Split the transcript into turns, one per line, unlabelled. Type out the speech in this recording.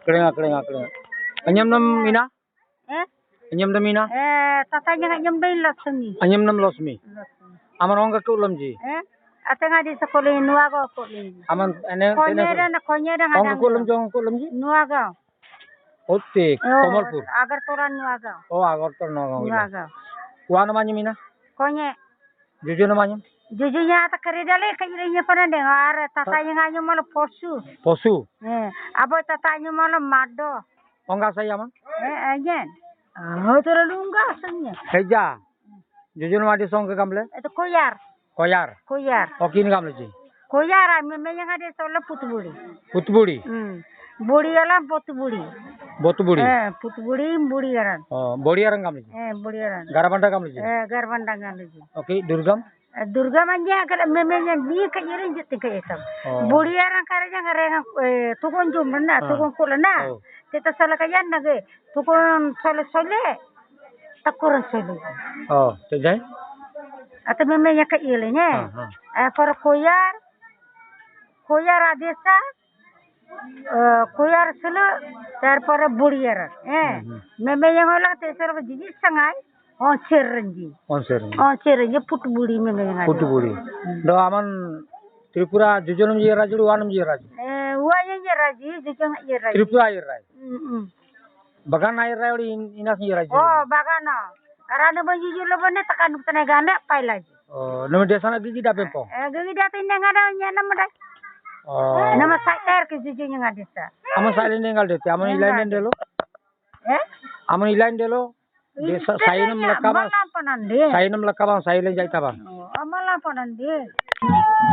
Kelenga. Anyam nam mina?
Eh?
Anyam nam mina?
Tatanya ngajam day lasmi.
Anyam nam losmi. Aman onga ke ulam ji.
Atanga di sekolah nuaga kolin.
Aman ene
Konyera
onga ke ulam ji?
Nuaga.
Otte, Komalpur.
Agar toran nuaga.
Oh, Agartala Nuaga.
Nuaga.
Kuah namanya mina?
Konye.
Jujur namanya?
Jujunya tak keredale kayaknya pernah dengar tatanya ngajam malah posu.
Posu.
Abo tatanya malah mado.
Onga saya aman?
Aja. Terlalu enggak aslinya.
Heja. Jujur nama di song ke kamle?
Itu koyar.
Koyar. Oke ini kamle ji.
Koyar, memang yang ada soalnya putuburi.
Putuburi.
Buri alam putuburi.
Botuburi.
Putuburi, buri aran.
Oh, bori arang kamle ji.
Buri aran.
Garabanda kamle ji.
Garbanda kamle ji.
Oke, Durgam.
Durga manja kalau memang yang dia kajian jadi kayak itu. Buri aran karena yang tukun jumna, tukun kulana. Kita salah kajian nage. Tukun sole. Takuran sole.
Oh, terjadi?
Atau memang yang kayak ini. Para koyar adesa. Koyar selo daripada buriar. Memang yang orang teser berjiji sangai onserenji putuburi memang yang ada.
Putuburi. Do aman Tripura jujunum je raju wanum je raju.
Wanya je raju jujung je raju.
Tripura air raju. Bagan air raju inas je raju.
Oh bagana. Arana baju lo bane tekan tenaga anda pai lagi.
Oh, nama desa nak gigi dah pempong.
Gigi dah tindak ada nyana muda.
Oh.
Nama saya ke jujurnya nggak bisa.
Aman saya tinggal deh. Aman ilain delo. Aman ilain delo. Desa saya nam lekabang. Saya nam lekabang. Saya ilain jai tabang.
Amalah panan deh.